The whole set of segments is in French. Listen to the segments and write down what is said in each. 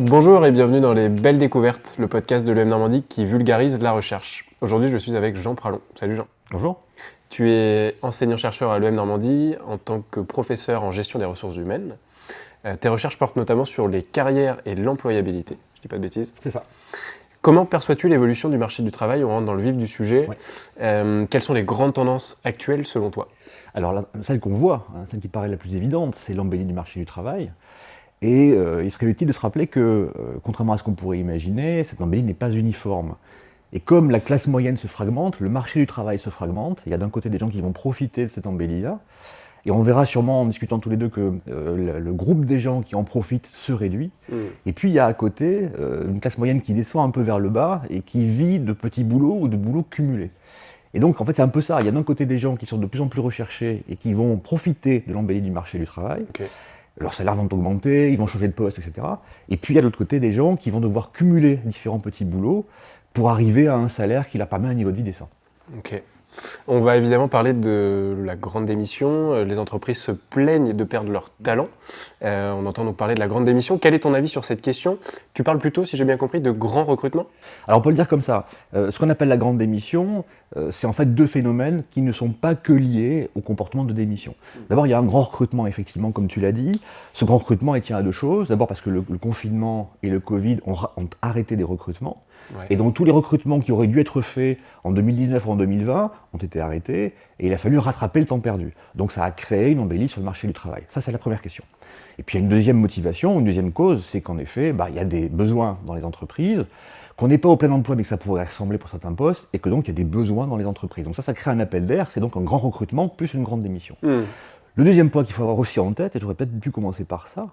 Bonjour et bienvenue dans Les Belles Découvertes, le podcast de l'EM Normandie qui vulgarise la recherche. Aujourd'hui, je suis avec Jean Pralon. Salut Jean. Bonjour. Tu es enseignant-chercheur à l'EM Normandie en tant que professeur en gestion des ressources humaines. Tes recherches portent notamment sur les carrières et l'employabilité. Je dis pas de bêtises. C'est ça. Comment perçois-tu l'évolution du marché du travail? On rentre dans le vif du sujet. Ouais. Quelles sont les grandes tendances actuelles selon toi? Alors, celle qu'on voit, celle qui paraît la plus évidente, c'est l'embellie du marché du travail. Et il serait utile de se rappeler que, contrairement à ce qu'on pourrait imaginer, cette embellie n'est pas uniforme. Et comme la classe moyenne se fragmente, le marché du travail se fragmente. Il y a d'un côté des gens qui vont profiter de cette embellie-là. Et on verra sûrement en discutant tous les deux que le groupe des gens qui en profitent se réduit. Et puis il y a à côté une classe moyenne qui descend un peu vers le bas et qui vit de petits boulots ou de boulots cumulés. Et donc en fait c'est un peu ça. Il y a d'un côté des gens qui sont de plus en plus recherchés et qui vont profiter de l'embellie du marché du travail. Okay. Leurs salaires vont augmenter, ils vont changer de poste, etc. Et puis il y a de l'autre côté des gens qui vont devoir cumuler différents petits boulots pour arriver à un salaire qui leur permet un niveau de vie décent. Ok. On va évidemment parler de la grande démission. Les entreprises se plaignent de perdre leur talent. On entend donc parler de la grande démission. Quel est ton avis sur cette question? Tu parles plutôt, si j'ai bien compris, de grand recrutement? Alors on peut le dire comme ça. Ce qu'on appelle la grande démission, c'est en fait deux phénomènes qui ne sont pas que liés au comportement de démission. D'abord, il y a un grand recrutement, effectivement, comme tu l'as dit. Ce grand recrutement, il tient à deux choses. D'abord parce que le confinement et le Covid ont arrêté des recrutements. Ouais. Et donc tous les recrutements qui auraient dû être faits en 2019 ou en 2020 ont été arrêtés et il a fallu rattraper le temps perdu. Donc ça a créé une embellie sur le marché du travail. Ça, c'est la première question. Et puis il y a une deuxième motivation, une deuxième cause, c'est qu'en effet, il y a des besoins dans les entreprises, qu'on n'est pas au plein emploi mais que ça pourrait ressembler pour certains postes, et que donc il y a des besoins dans les entreprises. Donc ça crée un appel d'air, c'est donc un grand recrutement plus une grande démission. Le deuxième point qu'il faut avoir aussi en tête, et j'aurais peut-être dû commencer par ça,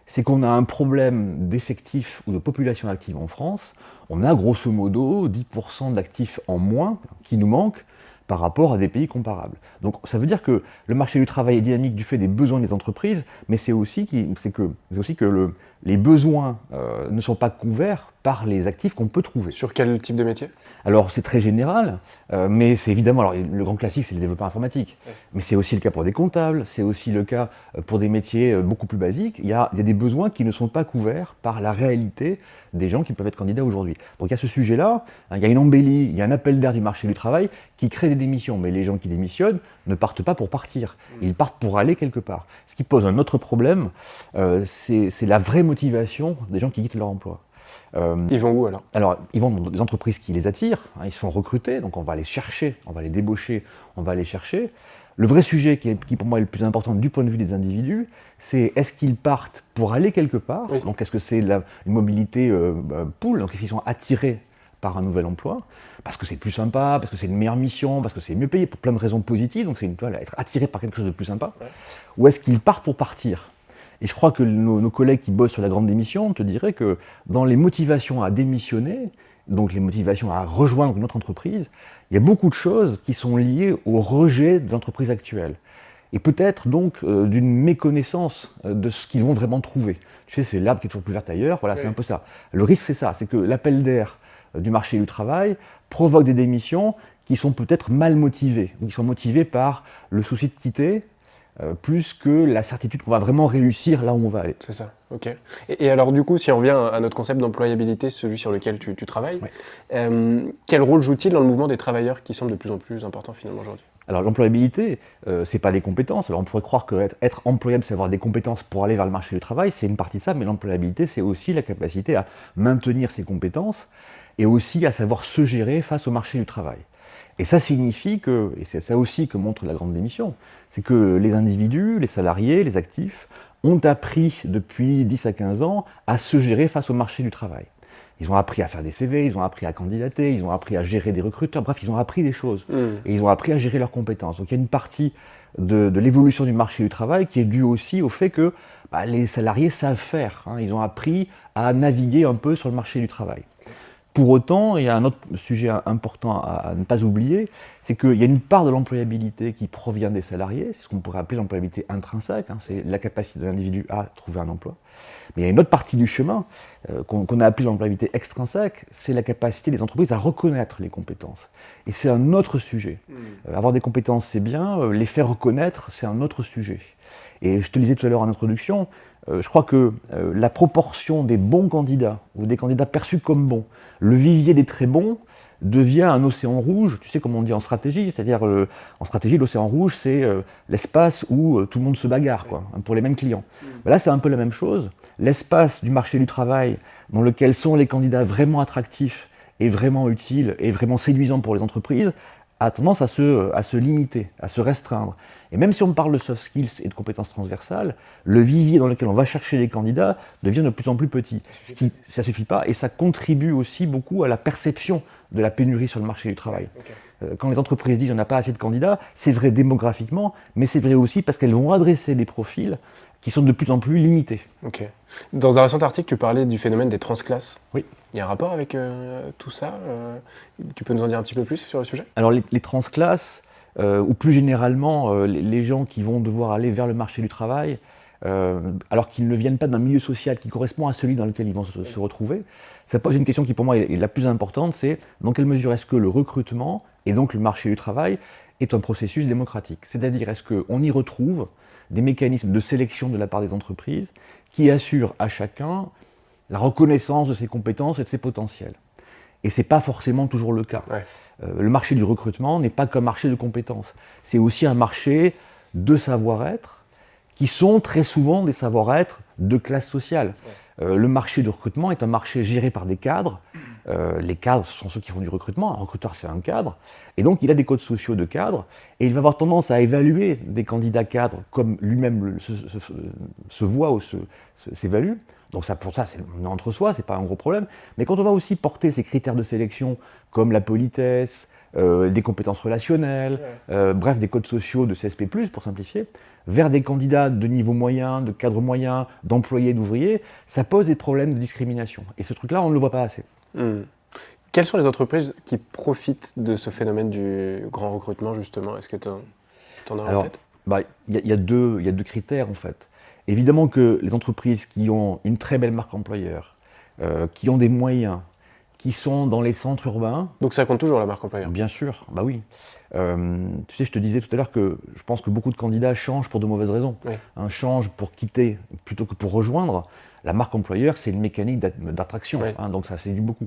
c'est qu'on a un problème d'effectifs ou de population active en France. On a grosso modo 10% d'actifs en moins qui nous manquent par rapport à des pays comparables. Donc ça veut dire que le marché du travail est dynamique du fait des besoins des entreprises, mais c'est aussi que les besoins ne sont pas couverts par les actifs qu'on peut trouver. Sur quel type de métier? Alors c'est très général, mais c'est évidemment, alors, le grand classique c'est le développeur informatique, mais c'est aussi le cas pour des comptables, c'est aussi le cas pour des métiers beaucoup plus basiques. Il y a des besoins qui ne sont pas couverts par la réalité des gens qui peuvent être candidats aujourd'hui. Donc il y a ce sujet-là, il y a une embellie, il y a un appel d'air du marché du travail qui crée des démissions, mais les gens qui démissionnent ne partent pas pour partir, ils partent pour aller quelque part. Ce qui pose un autre problème, c'est la vraie motivation des gens qui quittent leur emploi. Ils vont où alors? Alors, ils vont dans des entreprises qui les attirent, ils sont recrutés, donc on va les chercher, on va les débaucher, on va les chercher. Le vrai sujet qui pour moi est le plus important du point de vue des individus, c'est est-ce qu'ils partent pour aller quelque part? Oui. Donc est-ce que c'est une mobilité pool, donc est-ce qu'ils sont attirés par un nouvel emploi, parce que c'est plus sympa, parce que c'est une meilleure mission, parce que c'est mieux payé, pour plein de raisons positives, donc c'est être attiré par quelque chose de plus sympa, ou est-ce qu'ils partent pour partir? Et je crois que nos collègues qui bossent sur la grande démission te diraient que dans les motivations à démissionner, donc les motivations à rejoindre une autre entreprise, il y a beaucoup de choses qui sont liées au rejet de l'entreprise actuelle. Et peut-être donc d'une méconnaissance de ce qu'ils vont vraiment trouver. Tu sais, c'est l'arbre qui est toujours plus vert ailleurs, voilà, oui. C'est un peu ça. Le risque, c'est ça, c'est que l'appel d'air du marché du travail provoque des démissions qui sont peut-être mal motivées, ou qui sont motivées par le souci de quitter, plus que la certitude qu'on va vraiment réussir là où on va aller. C'est ça, ok. Et alors du coup, si on revient à notre concept d'employabilité, celui sur lequel tu travailles, quel rôle joue-t-il dans le mouvement des travailleurs qui semble de plus en plus important finalement aujourd'hui? Alors l'employabilité, c'est pas des compétences. Alors on pourrait croire qu'être employable, c'est avoir des compétences pour aller vers le marché du travail, c'est une partie de ça, mais l'employabilité, c'est aussi la capacité à maintenir ses compétences et aussi à savoir se gérer face au marché du travail. Et ça signifie que, et c'est ça aussi que montre la grande démission, c'est que les individus, les salariés, les actifs, ont appris depuis 10 à 15 ans à se gérer face au marché du travail. Ils ont appris à faire des CV, ils ont appris à candidater, ils ont appris à gérer des recruteurs, bref, ils ont appris des choses. Et ils ont appris à gérer leurs compétences. Donc il y a une partie de l'évolution du marché du travail qui est due aussi au fait que les salariés savent faire. Ils ont appris à naviguer un peu sur le marché du travail. Pour autant, il y a un autre sujet important à ne pas oublier, c'est qu'il y a une part de l'employabilité qui provient des salariés, c'est ce qu'on pourrait appeler l'employabilité intrinsèque, c'est la capacité de l'individu à trouver un emploi. Mais il y a une autre partie du chemin qu'on a appelée l'employabilité extrinsèque, c'est la capacité des entreprises à reconnaître les compétences. Et c'est un autre sujet. Avoir des compétences, c'est bien, les faire reconnaître, c'est un autre sujet. Et je te le disais tout à l'heure en introduction, je crois que la proportion des bons candidats, ou des candidats perçus comme bons, le vivier des très bons, devient un océan rouge, tu sais comme on dit en stratégie, c'est-à-dire en stratégie l'océan rouge c'est l'espace où tout le monde se bagarre quoi, pour les mêmes clients. Là c'est un peu la même chose, l'espace du marché du travail dans lequel sont les candidats vraiment attractifs et vraiment utiles et vraiment séduisants pour les entreprises a tendance à se limiter, à se restreindre. Et même si on parle de soft skills et de compétences transversales, le vivier dans lequel on va chercher les candidats devient de plus en plus petit. Ça ne suffit pas et ça contribue aussi beaucoup à la perception de la pénurie sur le marché du travail. Quand les entreprises disent qu'on n'a pas assez de candidats, c'est vrai démographiquement, mais c'est vrai aussi parce qu'elles vont adresser des profils qui sont de plus en plus limités. Ok. Dans un récent article, tu parlais du phénomène des transclasses. Oui. Il y a un rapport avec tout ça Tu peux nous en dire un petit peu plus sur le sujet? Alors les transclasses, ou plus généralement les gens qui vont devoir aller vers le marché du travail, alors qu'ils ne viennent pas d'un milieu social qui correspond à celui dans lequel ils vont se retrouver, ça pose une question qui pour moi est la plus importante, c'est dans quelle mesure est-ce que le recrutement et donc le marché du travail est un processus démocratique? C'est-à-dire est-ce qu'on y retrouve des mécanismes de sélection de la part des entreprises qui assurent à chacun la reconnaissance de ses compétences et de ses potentiels. Et ce n'est pas forcément toujours le cas. Ouais. Le marché du recrutement n'est pas qu'un marché de compétences. C'est aussi un marché de savoir-être qui sont très souvent des savoir-être de classe sociale. Ouais. Le marché du recrutement est un marché géré par des cadres. Les cadres, ce sont ceux qui font du recrutement. Un recruteur, c'est un cadre. Et donc, il a des codes sociaux de cadres. Et il va avoir tendance à évaluer des candidats cadres comme lui-même se voit ou s'évalue. Donc ça, pour ça, on est entre soi, c'est pas un gros problème. Mais quand on va aussi porter ces critères de sélection, comme la politesse, des compétences relationnelles, bref, des codes sociaux de CSP+, pour simplifier, vers des candidats de niveau moyen, de cadre moyen, d'employés, d'ouvriers, ça pose des problèmes de discrimination. Et ce truc-là, on ne le voit pas assez. Quelles sont les entreprises qui profitent de ce phénomène du grand recrutement, justement? Est-ce que tu en as en tête? Il y a deux critères, en fait. Évidemment que les entreprises qui ont une très belle marque employeur, qui ont des moyens, qui sont dans les centres urbains... Donc ça compte toujours la marque employeur? Bien sûr, bah oui. Tu sais, je te disais tout à l'heure que je pense que beaucoup de candidats changent pour de mauvaises raisons. Oui. Changent pour quitter plutôt que pour rejoindre. La marque employeur, c'est une mécanique d'attraction, oui. Donc ça séduit beaucoup.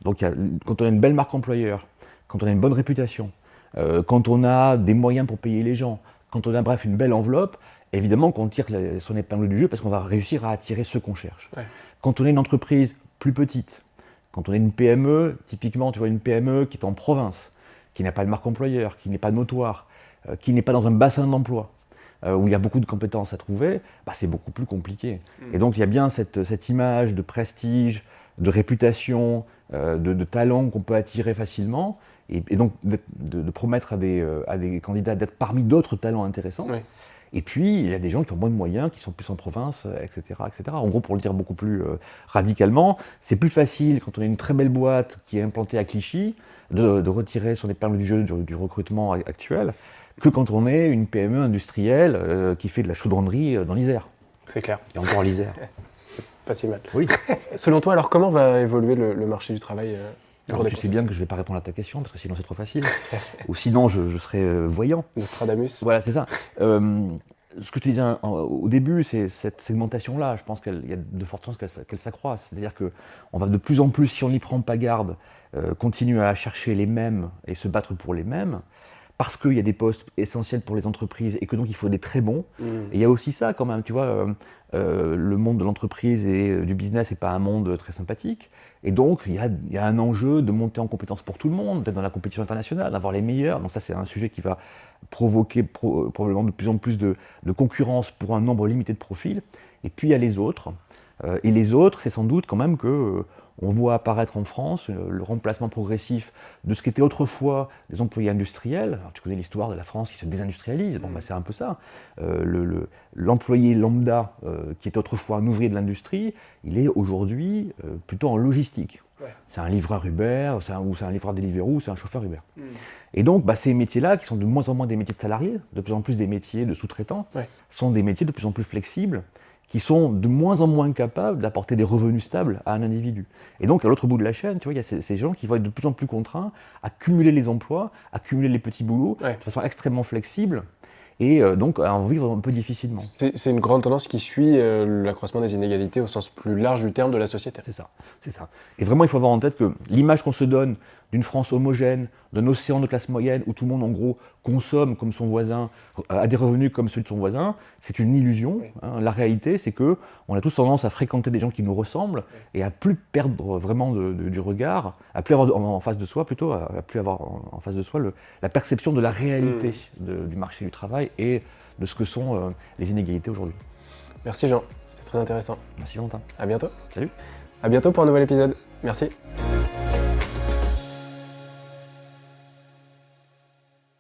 Donc quand on a une belle marque employeur, quand on a une bonne réputation, quand on a des moyens pour payer les gens, quand on a bref une belle enveloppe, évidemment qu'on tire son épingle du jeu parce qu'on va réussir à attirer ceux qu'on cherche. Ouais. Quand on est une entreprise plus petite, quand on est une PME, typiquement tu vois une PME qui est en province, qui n'a pas de marque employeur, qui n'est pas notoire, qui n'est pas dans un bassin d'emploi, où il y a beaucoup de compétences à trouver, c'est beaucoup plus compliqué. Et donc il y a bien cette image de prestige, de réputation, de talent qu'on peut attirer facilement, et donc de promettre à des candidats d'être parmi d'autres talents intéressants. Ouais. Et puis, il y a des gens qui ont moins de moyens, qui sont plus en province, etc., etc. En gros, pour le dire beaucoup plus radicalement, c'est plus facile quand on a une très belle boîte qui est implantée à Clichy de retirer son épingle du jeu du recrutement actuel que quand on est une PME industrielle qui fait de la chaudronnerie dans l'Isère. C'est clair. Et encore l'Isère. C'est pas si mal. Oui. Selon toi, alors, comment va évoluer le marché du travail Alors, tu sais bien que je ne vais pas répondre à ta question, parce que sinon c'est trop facile. Ou sinon je serais voyant. Nostradamus. Voilà, c'est ça. Ce que je te disais au début, c'est cette segmentation-là. Je pense qu'il y a de fortes chances qu'elle s'accroisse. C'est-à-dire qu'on va de plus en plus, si on n'y prend pas garde, continuer à chercher les mêmes et se battre pour les mêmes, parce qu'il y a des postes essentiels pour les entreprises et que donc il faut des très bons. Et il y a aussi ça quand même, tu vois, le monde de l'entreprise et du business n'est pas un monde très sympathique. Et donc il y a un enjeu de monter en compétences pour tout le monde, d'être dans la compétition internationale, d'avoir les meilleurs. Donc ça c'est un sujet qui va provoquer probablement de plus en plus de concurrence pour un nombre limité de profils. Et puis il y a les autres. Et les autres, c'est sans doute quand même que on voit apparaître en France le remplacement progressif de ce qu'étaient autrefois des employés industriels. Alors, tu connais l'histoire de la France qui se désindustrialise, c'est un peu ça. L'employé lambda, qui était autrefois un ouvrier de l'industrie, il est aujourd'hui plutôt en logistique. Ouais. C'est un livreur Uber, ou c'est un livreur Deliveroo, ou c'est un chauffeur Uber. Et donc, ces métiers-là, qui sont de moins en moins des métiers de salariés, de plus en plus des métiers de sous-traitants, sont des métiers de plus en plus flexibles, qui sont de moins en moins capables d'apporter des revenus stables à un individu. Et donc, à l'autre bout de la chaîne, tu vois, il y a ces gens qui vont être de plus en plus contraints à cumuler les emplois, à cumuler les petits boulots, de façon extrêmement flexible, et donc à en vivre un peu difficilement. C'est une grande tendance qui suit l'accroissement des inégalités au sens plus large du terme de la société. C'est ça. Et vraiment, il faut avoir en tête que l'image qu'on se donne d'une France homogène, d'un océan de classe moyenne où tout le monde, en gros, consomme comme son voisin, a des revenus comme ceux de son voisin, c'est une illusion. La réalité, c'est qu'on a tous tendance à fréquenter des gens qui nous ressemblent et à plus perdre vraiment du regard, à plus avoir en face de soi, plutôt, à plus avoir en face de soi la perception de la réalité du marché du travail et de ce que sont les inégalités aujourd'hui. Merci Jean, c'était très intéressant. Merci Valentin. À bientôt. Salut. À bientôt pour un nouvel épisode. Merci.